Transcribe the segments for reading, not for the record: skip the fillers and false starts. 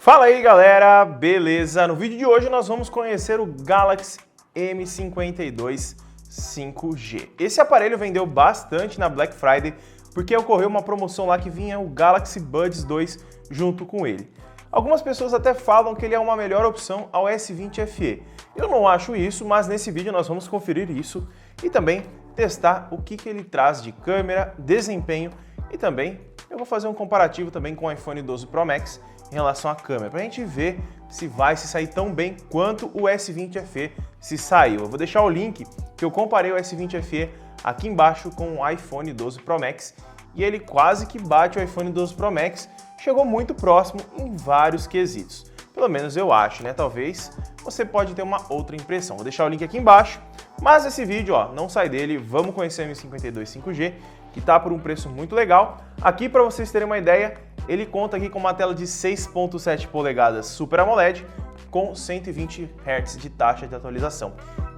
Fala aí galera, beleza? No vídeo de hoje nós vamos conhecer o Galaxy M52 5G. Esse aparelho vendeu bastante na Black Friday porque ocorreu uma promoção lá que vinha o Galaxy Buds 2 junto com ele. Algumas pessoas até falam que ele é uma melhor opção ao S20 FE. Eu não acho isso, mas nesse vídeo nós vamos conferir isso e também testar o que ele traz de câmera, desempenho e também eu vou fazer um comparativo também com o iPhone 12 Pro Max em relação à câmera, para a gente ver se vai se sair tão bem quanto o S20 FE se saiu. Eu vou deixar o link que eu comparei o S20 FE aqui embaixo com o iPhone 12 Pro Max e ele quase que bate o iPhone 12 Pro Max, chegou muito próximo em vários quesitos. Pelo menos eu acho, né? Talvez você pode ter uma outra impressão. Vou deixar o link aqui embaixo, mas esse vídeo, ó, não sai dele, vamos conhecer o M52 5G, que tá por um preço muito legal. Aqui, para vocês terem uma ideia, ele conta aqui com uma tela de 6.7 polegadas Super AMOLED com 120 Hz de taxa de atualização.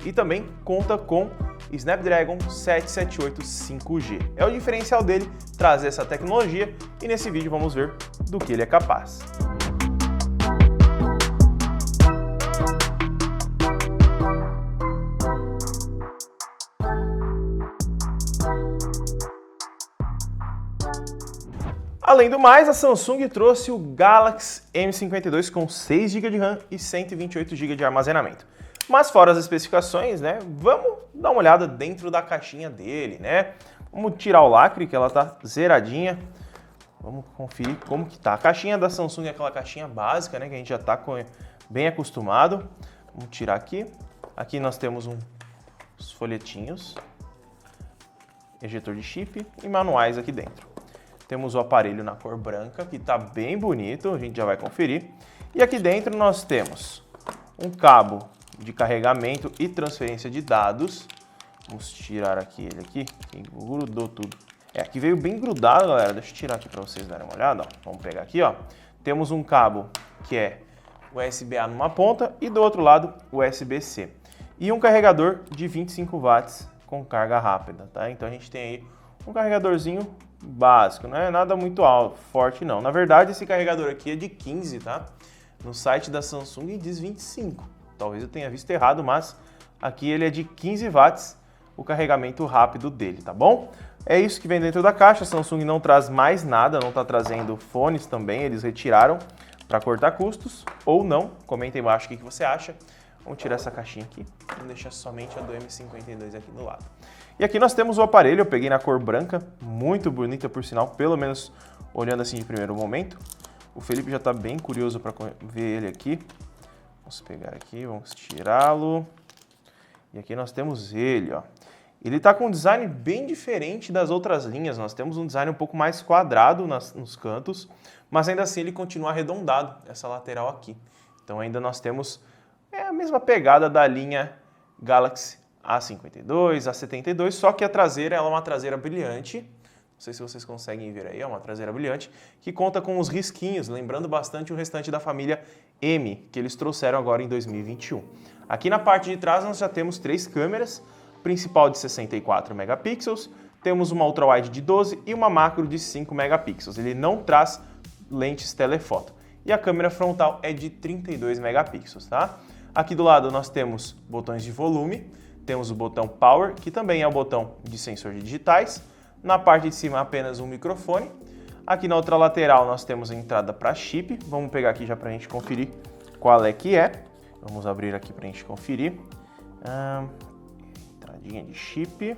E também conta com Snapdragon 778 5G. É o diferencial dele trazer essa tecnologia e nesse vídeo vamos ver do que ele é capaz. Além do mais, a Samsung trouxe o Galaxy M52 com 6 GB de RAM e 128 GB de armazenamento. Mas fora as especificações, né, vamos dar uma olhada dentro da caixinha dele, né? Vamos tirar o lacre, que ela tá zeradinha. Vamos conferir como que tá. A caixinha da Samsung é aquela caixinha básica, né, que a gente já tá bem acostumado. Vamos tirar aqui. Aqui nós temos uns folhetinhos, ejetor de chip e manuais aqui dentro. Temos o aparelho na cor branca, que está bem bonito, a gente já vai conferir. E aqui dentro nós temos um cabo de carregamento e transferência de dados. Vamos tirar aqui ele aqui, que grudou tudo. Aqui veio bem grudado, galera. Deixa eu tirar aqui para vocês darem uma olhada. Ó. Vamos pegar aqui, ó. Temos um cabo que é USB-A numa ponta e do outro lado USB-C. E um carregador de 25 watts com carga rápida, tá? Então a gente tem aí um carregadorzinho básico, não é nada muito alto, forte não. Na verdade, esse carregador aqui é de 15, tá? No site da Samsung diz 25. Talvez eu tenha visto errado, mas aqui ele é de 15 watts, o carregamento rápido dele, tá bom? É isso que vem dentro da caixa. A Samsung não traz mais nada, não tá trazendo fones também, eles retiraram para cortar custos, ou não. Comenta aí embaixo o que você acha. Vamos tirar essa caixinha aqui, vamos deixar somente a do M52 aqui do lado. E aqui nós temos o aparelho, eu peguei na cor branca, muito bonita por sinal, pelo menos olhando assim de primeiro momento. O Felipe já está bem curioso para ver ele aqui. Vamos pegar aqui, vamos tirá-lo. E aqui nós temos ele, ó. Ele está com um design bem diferente das outras linhas, nós temos um design um pouco mais quadrado nos cantos, mas ainda assim ele continua arredondado, essa lateral aqui. Então ainda nós temos a mesma pegada da linha Galaxy A52, A72, só que a traseira ela é uma traseira brilhante. Não sei se vocês conseguem ver aí, é uma traseira brilhante, que conta com os risquinhos, lembrando bastante o restante da família M, que eles trouxeram agora em 2021. Aqui na parte de trás nós já temos 3 câmeras, principal de 64 megapixels, temos uma ultrawide de 12 e uma macro de 5 megapixels. Ele não traz lentes telefoto. E a câmera frontal é de 32 megapixels, tá? Aqui do lado nós temos botões de volume, temos o botão Power, que também é o botão de sensor de digitais. Na parte de cima apenas um microfone. Aqui na outra lateral nós temos a entrada para chip. Vamos pegar aqui já para a gente conferir qual é que é. Vamos abrir aqui para a gente conferir. Entradinha de chip.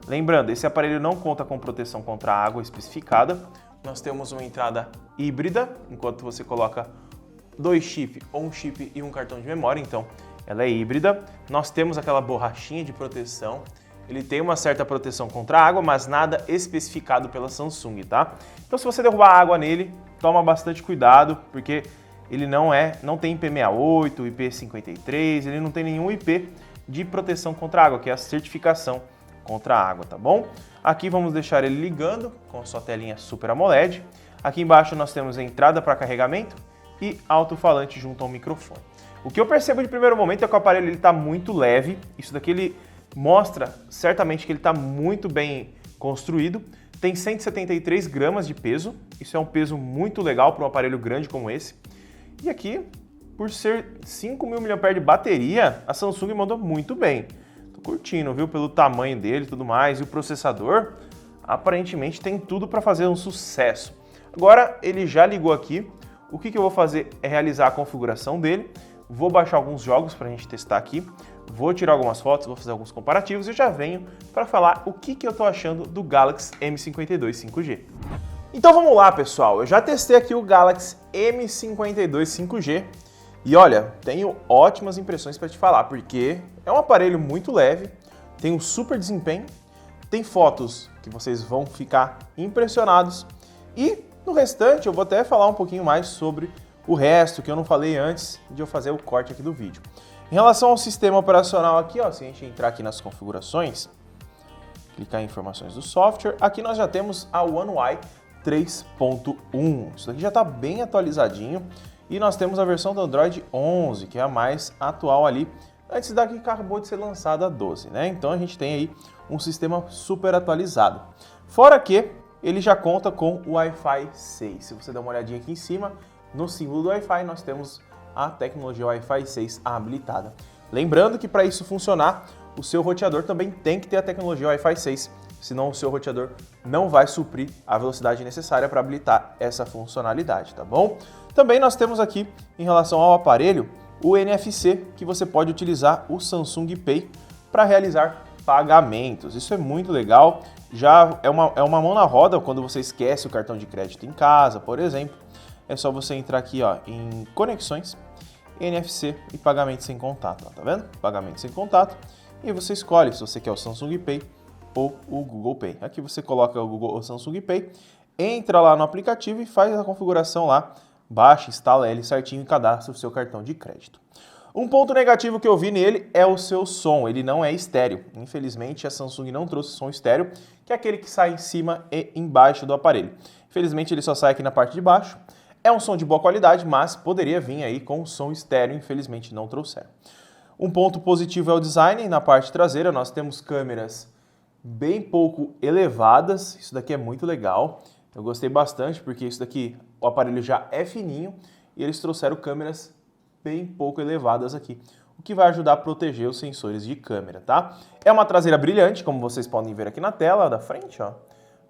Lembrando, esse aparelho não conta com proteção contra água especificada. Nós temos uma entrada híbrida, enquanto você coloca 2 chips ou um chip e um cartão de memória, então ela é híbrida. Nós temos aquela borrachinha de proteção, ele tem uma certa proteção contra a água, mas nada especificado pela Samsung, tá? Então se você derrubar água nele, toma bastante cuidado, porque ele não tem IP68, IP53, ele não tem nenhum IP de proteção contra a água, que é a certificação contra a água, tá bom? Aqui vamos deixar ele ligando com a sua telinha Super AMOLED. Aqui embaixo nós temos a entrada para carregamento e alto-falante junto ao microfone. O que eu percebo de primeiro momento é que o aparelho está muito leve. Isso daqui ele mostra certamente que ele está muito bem construído. Tem 173 gramas de peso. Isso é um peso muito legal para um aparelho grande como esse. E aqui, por ser 5.000 mAh de bateria, a Samsung mandou muito bem. Tô curtindo, viu? Pelo tamanho dele e tudo mais. E o processador, aparentemente, tem tudo para fazer um sucesso. Agora, ele já ligou aqui. O que eu vou fazer é realizar a configuração dele. Vou baixar alguns jogos para a gente testar aqui. Vou tirar algumas fotos, vou fazer alguns comparativos e já venho para falar o que eu tô achando do Galaxy M52 5G. Então vamos lá, pessoal. Eu já testei aqui o Galaxy M52 5G e olha, tenho ótimas impressões para te falar, porque é um aparelho muito leve, tem um super desempenho, tem fotos que vocês vão ficar impressionados e no restante eu vou até falar um pouquinho mais sobre o resto que eu não falei antes de eu fazer o corte aqui do vídeo. Em relação ao sistema operacional aqui, ó, se a gente entrar aqui nas configurações, clicar em informações do software, aqui nós já temos a One UI 3.1. Isso daqui já está bem atualizadinho e nós temos a versão do Android 11, que é a mais atual ali, antes da que acabou de ser lançada a 12, né? Então a gente tem aí um sistema super atualizado. Fora que ele já conta com o Wi-Fi 6. Se você der uma olhadinha aqui em cima, no símbolo do Wi-Fi nós temos a tecnologia Wi-Fi 6 habilitada. Lembrando que para isso funcionar, o seu roteador também tem que ter a tecnologia Wi-Fi 6, senão o seu roteador não vai suprir a velocidade necessária para habilitar essa funcionalidade, tá bom? Também nós temos aqui, em relação ao aparelho, o NFC, que você pode utilizar o Samsung Pay para realizar pagamentos. Isso é muito legal, já é uma mão na roda quando você esquece o cartão de crédito em casa, por exemplo. É só você entrar aqui, ó, em conexões, NFC e pagamento sem contato, ó, tá vendo? Pagamento sem contato. E você escolhe se você quer o Samsung Pay ou o Google Pay. Aqui você coloca o Samsung Pay, entra lá no aplicativo e faz a configuração lá, baixa, instala ele certinho e cadastra o seu cartão de crédito. Um ponto negativo que eu vi nele é o seu som, ele não é estéreo. Infelizmente a Samsung não trouxe som estéreo, que é aquele que sai em cima e embaixo do aparelho. Infelizmente ele só sai aqui na parte de baixo. É um som de boa qualidade, mas poderia vir aí com som estéreo, infelizmente não trouxeram. Um ponto positivo é o design. Na parte traseira nós temos câmeras bem pouco elevadas, isso daqui é muito legal. Eu gostei bastante porque isso daqui, o aparelho já é fininho e eles trouxeram câmeras bem pouco elevadas aqui, o que vai ajudar a proteger os sensores de câmera, tá? É uma traseira brilhante, como vocês podem ver aqui na tela da frente, ó.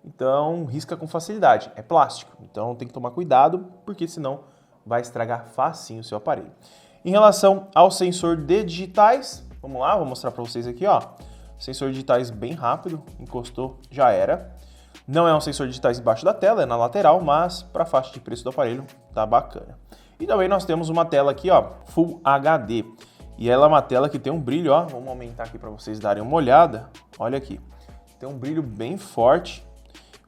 Então, risca com facilidade. É plástico, então tem que tomar cuidado, porque senão vai estragar facinho o seu aparelho. Em relação ao sensor de digitais, vamos lá, vou mostrar para vocês aqui, ó. Sensor de digitais bem rápido, encostou, já era. Não é um sensor de digitais embaixo da tela, é na lateral, mas para a faixa de preço do aparelho tá bacana. E também nós temos uma tela aqui, ó, Full HD. E ela é uma tela que tem um brilho, ó, vamos aumentar aqui para vocês darem uma olhada. Olha aqui, tem um brilho bem forte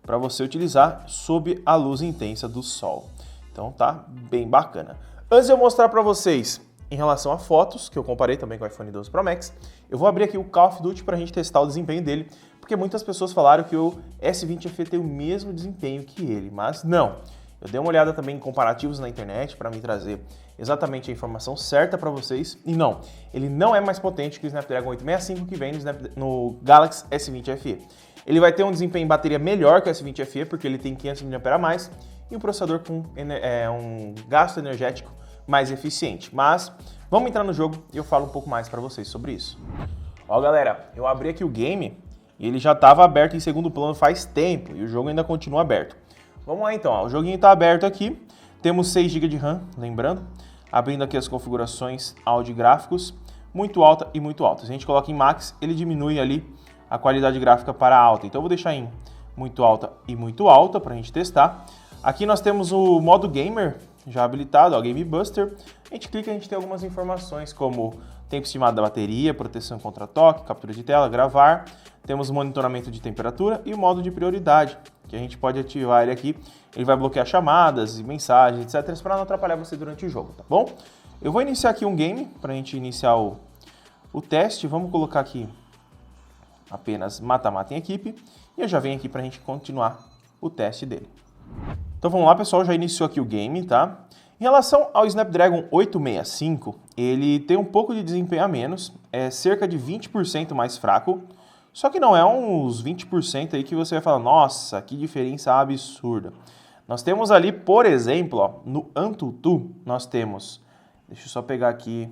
para você utilizar sob a luz intensa do sol. Então tá bem bacana. Antes de eu mostrar para vocês em relação a fotos, que eu comparei também com o iPhone 12 Pro Max, eu vou abrir aqui o Call of Duty para a gente testar o desempenho dele, porque muitas pessoas falaram que o S20 FE tem o mesmo desempenho que ele, mas não. Eu dei uma olhada também em comparativos na internet para me trazer exatamente a informação certa para vocês. E não, ele não é mais potente que o Snapdragon 865 que vem no Galaxy S20 FE. Ele vai ter um desempenho em bateria melhor que o S20 FE, porque ele tem 500 mAh a mais, e um processador com um gasto energético mais eficiente. Mas vamos entrar no jogo e eu falo um pouco mais para vocês sobre isso. Ó galera, eu abri aqui o game e ele já estava aberto em segundo plano faz tempo, e o jogo ainda continua aberto. Vamos lá então, ó. O joguinho está aberto aqui, temos 6 GB de RAM, lembrando, abrindo aqui as configurações áudio e gráficos, muito alta e muito alta. Se a gente coloca em Max, ele diminui ali a qualidade gráfica para alta, então eu vou deixar em muito alta para a gente testar. Aqui nós temos o modo Gamer já habilitado, ó, Game Buster. A gente clica e a gente tem algumas informações como tempo estimado da bateria, proteção contra toque, captura de tela, gravar. Temos o monitoramento de temperatura e o modo de prioridade, que a gente pode ativar ele aqui. Ele vai bloquear chamadas e mensagens, etc, para não atrapalhar você durante o jogo, tá bom? Eu vou iniciar aqui um game para a gente iniciar o teste. Vamos colocar aqui apenas mata-mata em equipe e eu já venho aqui para a gente continuar o teste dele. Então vamos lá, pessoal, já iniciou aqui o game, tá? Em relação ao Snapdragon 865, ele tem um pouco de desempenho a menos, é cerca de 20% mais fraco, só que não é uns 20% aí que você vai falar, nossa, que diferença absurda. Nós temos ali, por exemplo, ó, no AnTuTu, nós temos... Deixa eu só pegar aqui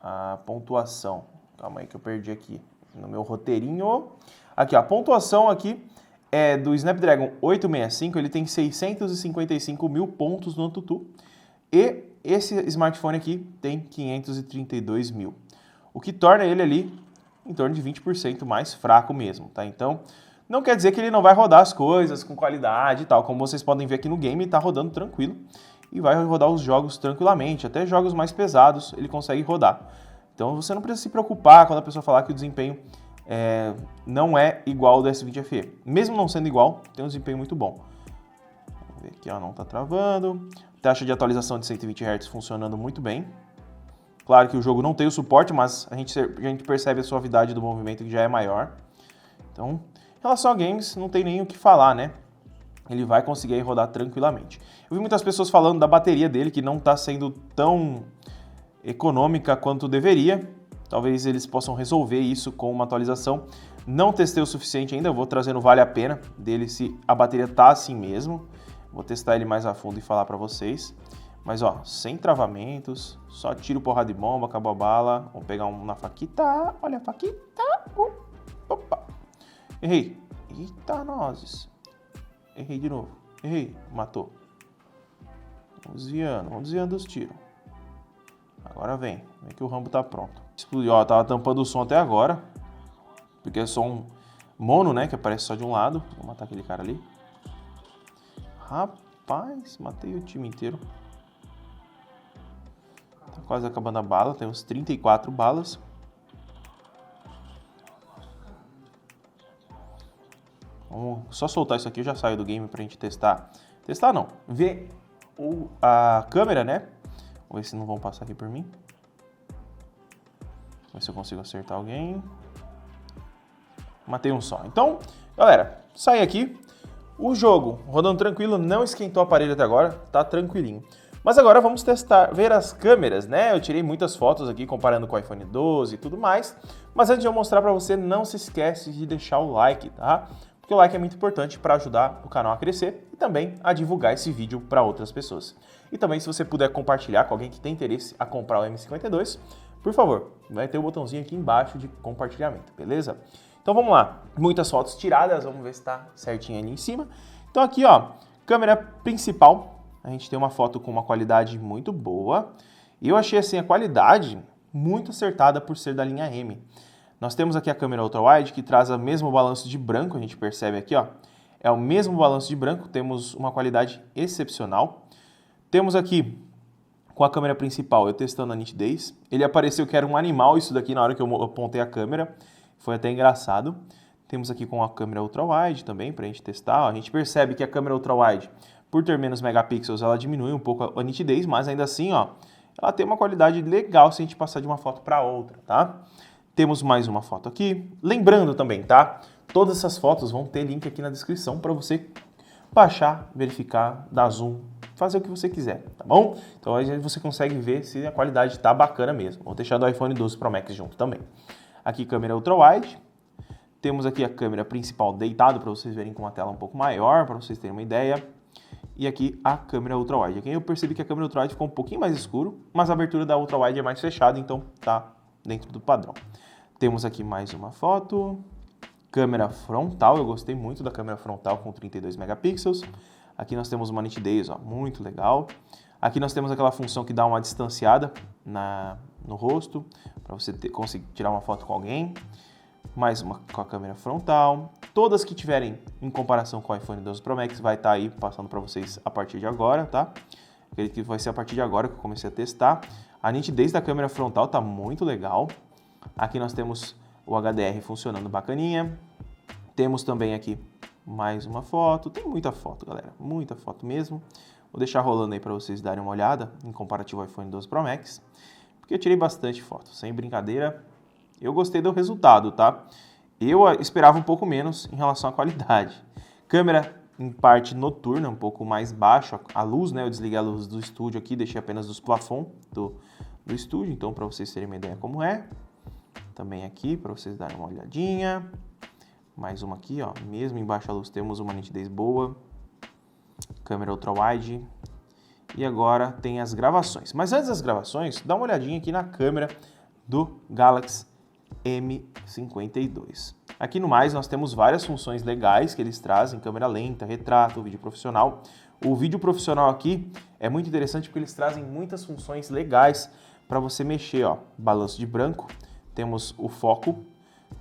a pontuação. Calma aí que eu perdi aqui no meu roteirinho. Aqui, ó, a pontuação aqui é do Snapdragon 865, ele tem 655 mil pontos no AnTuTu. E esse smartphone aqui tem 532 mil. O que torna ele ali em torno de 20% mais fraco mesmo, tá? Então, não quer dizer que ele não vai rodar as coisas com qualidade e tal. Como vocês podem ver aqui no game, tá rodando tranquilo. E vai rodar os jogos tranquilamente. Até jogos mais pesados ele consegue rodar. Então, você não precisa se preocupar quando a pessoa falar que o desempenho não é igual ao do S20 FE. Mesmo não sendo igual, tem um desempenho muito bom. Vamos ver aqui, ó, não tá travando. Taxa de atualização de 120 Hz funcionando muito bem. Claro que o jogo não tem o suporte, mas a gente percebe a suavidade do movimento que já é maior. Então, em relação a games, não tem nem o que falar, né? Ele vai conseguir rodar tranquilamente. Eu vi muitas pessoas falando da bateria dele, que não está sendo tão econômica quanto deveria. Talvez eles possam resolver isso com uma atualização. Não testei o suficiente ainda, eu vou trazer no Vale a Pena dele se a bateria tá assim mesmo. Vou testar ele mais a fundo e falar para vocês. Mas ó, sem travamentos, só tiro, porrada de bomba, acabou a bala. Vamos pegar um na faquita, olha a faquita. Opa, errei. Eita, nozes. Errei de novo. Errei, matou. Vamos desviando os tiros. Agora vem que o Rambo tá pronto. Explodiu, ó, tava tampando o som até agora. Porque é som mono, né, que aparece só de um lado. Vou matar aquele cara ali. Rapaz, matei o time inteiro. Tá quase acabando a bala, temos 34 balas. Vamos só soltar isso aqui, eu já saio do game pra gente testar. Testar não, ver a câmera, né? Vamos ver se não vão passar aqui por mim. Vamos ver se eu consigo acertar alguém. Matei um só. Então, galera, saí aqui. O jogo rodando tranquilo, não esquentou o aparelho até agora, tá tranquilinho. Mas agora vamos testar, ver as câmeras, né? Eu tirei muitas fotos aqui comparando com o iPhone 12 e tudo mais. Mas antes de eu mostrar pra você, não se esquece de deixar o like, tá? Porque o like é muito importante para ajudar o canal a crescer e também a divulgar esse vídeo para outras pessoas. E também se você puder compartilhar com alguém que tem interesse a comprar o M52, por favor, vai ter o botãozinho aqui embaixo de compartilhamento, beleza? Então vamos lá, muitas fotos tiradas, vamos ver se está certinho ali em cima. Então aqui, ó, câmera principal, a gente tem uma foto com uma qualidade muito boa. E eu achei assim a qualidade muito acertada por ser da linha M. Nós temos aqui a câmera ultra-wide que traz o mesmo balanço de branco, a gente percebe aqui, ó. É o mesmo balanço de branco, temos uma qualidade excepcional. Temos aqui, com a câmera principal, eu testando a nitidez. Ele apareceu que era um animal isso daqui na hora que eu apontei a câmera. Foi até engraçado. Temos aqui com a câmera ultra-wide também, pra gente testar. Ó, a gente percebe que a câmera ultra-wide, por ter menos megapixels, ela diminui um pouco a nitidez, mas ainda assim, ó, ela tem uma qualidade legal se a gente passar de uma foto para outra, tá? Temos mais uma foto aqui. Lembrando também, tá? Todas essas fotos vão ter link aqui na descrição para você baixar, verificar, dar zoom, fazer o que você quiser, tá bom? Então aí você consegue ver se a qualidade tá bacana mesmo. Vou deixar do iPhone 12 Pro Max junto também. Aqui câmera ultra-wide. Temos aqui a câmera principal deitado para vocês verem com uma tela um pouco maior, para vocês terem uma ideia. E aqui a câmera ultra-wide. Aqui eu percebi que a câmera ultra-wide ficou um pouquinho mais escuro, mas a abertura da ultra-wide é mais fechada, então tá dentro do padrão. Temos aqui mais uma foto. Câmera frontal, eu gostei muito da câmera frontal com 32 megapixels. Aqui nós temos uma nitidez, ó, muito legal. Aqui nós temos aquela função que dá uma distanciada no rosto, para você conseguir tirar uma foto com alguém. Mais uma com a câmera frontal. Todas que tiverem em comparação com o iPhone 12 Pro Max vai estar aí passando para vocês a partir de agora, tá? Acredito que vai ser a partir de agora que eu comecei a testar. A nitidez da câmera frontal tá muito legal. Aqui nós temos o HDR funcionando bacaninha. Temos também aqui mais uma foto. Tem muita foto, galera. Muita foto mesmo. Vou deixar rolando aí para vocês darem uma olhada em comparativo ao iPhone 12 Pro Max. Porque eu tirei bastante foto, sem brincadeira. Eu gostei do resultado, tá? Eu esperava um pouco menos em relação à qualidade. Câmera em parte noturna, um pouco mais baixa. A luz, né? Eu desliguei a luz do estúdio aqui, deixei apenas dos plafons do estúdio. Então, para vocês terem uma ideia como é. Também aqui, para vocês darem uma olhadinha. Mais uma aqui, ó. Mesmo em baixa luz temos uma nitidez boa. câmera ultra-wide e agora tem as gravações. Mas antes das gravações, dá uma olhadinha aqui na câmera do Galaxy M52. Aqui no mais nós temos várias funções legais que eles trazem, câmera lenta, retrato, vídeo profissional. O vídeo profissional aqui é muito interessante porque eles trazem muitas funções legais para você mexer, ó. Balanço de branco, temos o foco,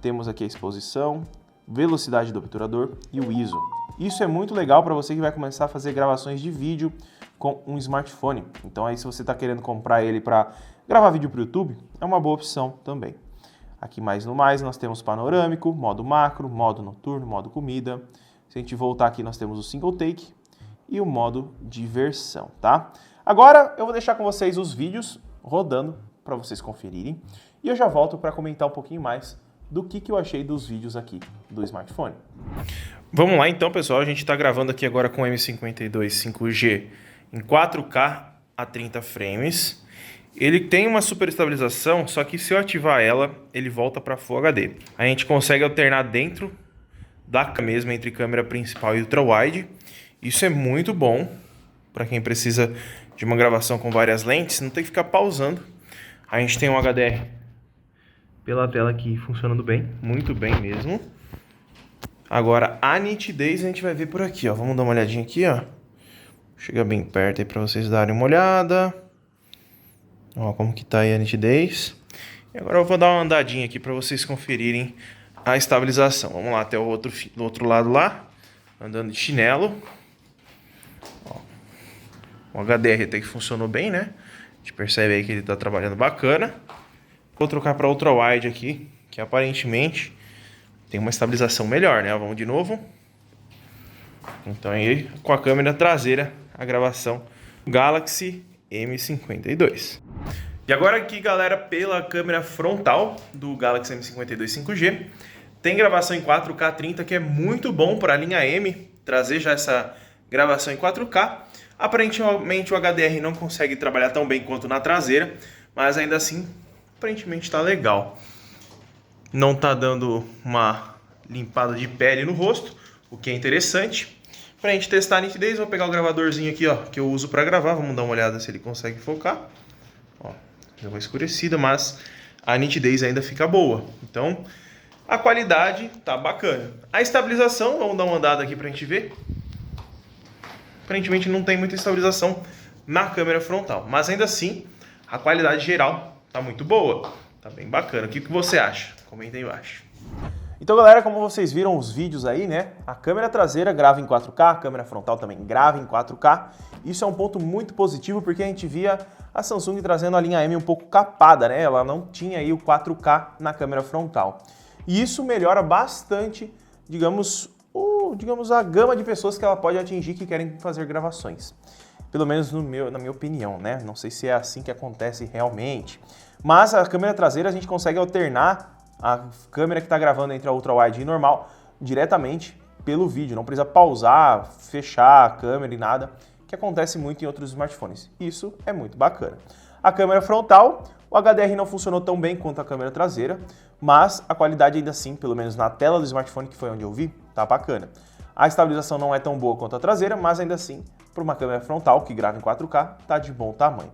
temos aqui a exposição, velocidade do obturador e o ISO. Isso é muito legal para você que vai começar a fazer gravações de vídeo com um smartphone. Então aí se você está querendo comprar ele para gravar vídeo para o YouTube, é uma boa opção também. Aqui mais no mais nós temos panorâmico, modo macro, modo noturno, modo comida. Se a gente voltar aqui nós temos o single take e o modo diversão, tá? Agora eu vou deixar com vocês os vídeos rodando para vocês conferirem e eu já volto para comentar um pouquinho mais do que eu achei dos vídeos aqui do smartphone. Vamos lá então, pessoal, a gente está gravando aqui agora com o M52 5G em 4K a 30 frames. Ele tem uma super estabilização, só que se eu ativar ela, ele volta para Full HD. A gente consegue alternar dentro da mesma entre câmera principal e ultra-wide. Isso é muito bom para quem precisa de uma gravação com várias lentes, não tem que ficar pausando. A gente tem um HDR pela tela aqui funcionando bem, muito bem mesmo. Agora a nitidez a gente vai ver por aqui, ó. Vamos dar uma olhadinha aqui, ó. Chega bem perto aí para vocês darem uma olhada. Ó, como que tá aí a nitidez. E agora eu vou dar uma andadinha aqui para vocês conferirem a estabilização. Vamos lá até do outro lado lá, andando de chinelo. Ó, o HDR até que funcionou bem, né? A gente percebe aí que ele tá trabalhando bacana. Vou trocar para ultra-wide aqui, que aparentemente tem uma estabilização melhor, né? Vamos de novo. Então aí com a câmera traseira, a gravação Galaxy M52. E agora aqui, galera, pela câmera frontal do Galaxy M52 5G, tem gravação em 4K 30, que é muito bom para a linha M, trazer já essa gravação em 4K. Aparentemente o HDR não consegue trabalhar tão bem quanto na traseira, mas ainda assim, aparentemente está legal. Não está dando uma limpada de pele no rosto, o que é interessante. Para a gente testar a nitidez, vou pegar o gravadorzinho aqui, ó, que eu uso para gravar. Vamos dar uma olhada se ele consegue focar. Ó, deu uma escurecida, mas a nitidez ainda fica boa. Então, a qualidade tá bacana. A estabilização, vamos dar uma andada aqui para a gente ver. Aparentemente não tem muita estabilização na câmera frontal, mas ainda assim, a qualidade geral tá muito boa. Tá bem bacana. O que você acha? Comenta aí embaixo. Então, galera, como vocês viram os vídeos aí, né? A câmera traseira grava em 4K, a câmera frontal também grava em 4K. Isso é um ponto muito positivo porque a gente via a Samsung trazendo a linha M um pouco capada, né? Ela não tinha aí o 4K na câmera frontal. E isso melhora bastante, digamos, a gama de pessoas que ela pode atingir que querem fazer gravações. Pelo menos na minha opinião, né? Não sei se é assim que acontece realmente. Mas a câmera traseira a gente consegue alternar a câmera que está gravando entre a ultra-wide e normal diretamente pelo vídeo. Não precisa pausar, fechar a câmera e nada, que acontece muito em outros smartphones. Isso é muito bacana. A câmera frontal, o HDR não funcionou tão bem quanto a câmera traseira, mas a qualidade ainda assim, pelo menos na tela do smartphone, que foi onde eu vi, tá bacana. A estabilização não é tão boa quanto a traseira, mas ainda assim, para uma câmera frontal que grava em 4K, tá de bom tamanho.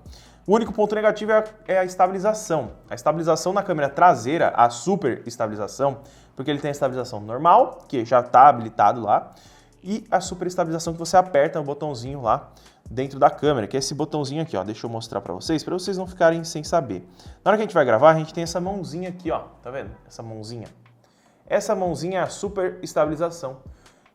O único ponto negativo é a estabilização. A estabilização na câmera traseira, a super estabilização, porque ele tem a estabilização normal, que já está habilitado lá, e a super estabilização que você aperta o botãozinho lá dentro da câmera, que é esse botãozinho aqui, ó. Deixa eu mostrar para vocês não ficarem sem saber. Na hora que a gente vai gravar, a gente tem essa mãozinha aqui, ó. Tá vendo? Essa mãozinha. Essa mãozinha é a super estabilização.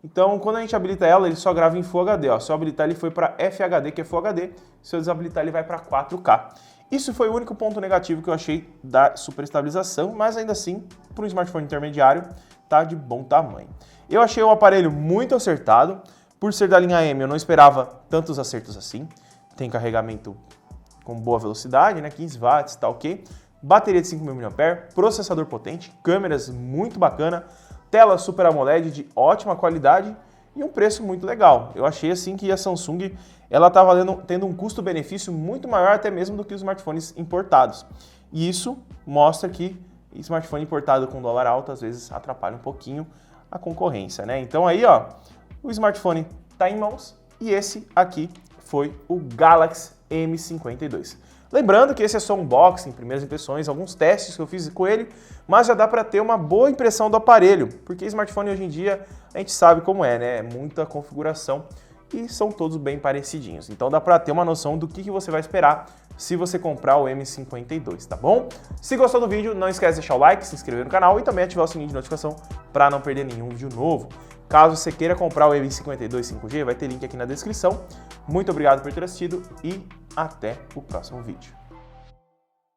Então, quando a gente habilita ela, ele só grava em Full HD, ó. Se eu habilitar, ele foi para FHD, que é Full HD. Se eu desabilitar, ele vai para 4K. Isso foi o único ponto negativo que eu achei da super estabilização, mas ainda assim, para um smartphone intermediário, tá de bom tamanho. Eu achei o aparelho muito acertado. Por ser da linha M, eu não esperava tantos acertos assim. Tem carregamento com boa velocidade, né? 15 watts, tá ok. Bateria de 5.000 mAh, processador potente, câmeras muito bacana, tela Super AMOLED de ótima qualidade e um preço muito legal. Eu achei assim que a Samsung ela estava tendo um custo-benefício muito maior até mesmo do que os smartphones importados. E isso mostra que smartphone importado com dólar alto às vezes atrapalha um pouquinho a concorrência, né? Então aí, ó, o smartphone está em mãos e esse aqui foi o Galaxy M52. Lembrando que esse é só um unboxing, primeiras impressões, alguns testes que eu fiz com ele, mas já dá para ter uma boa impressão do aparelho, porque smartphone hoje em dia a gente sabe como é, né? É muita configuração e são todos bem parecidinhos. Então dá para ter uma noção do que você vai esperar se você comprar o M52, tá bom? Se gostou do vídeo, não esquece de deixar o like, se inscrever no canal e também ativar o sininho de notificação para não perder nenhum vídeo novo. Caso você queira comprar o M52 5G, vai ter link aqui na descrição. Muito obrigado por ter assistido e até o próximo vídeo.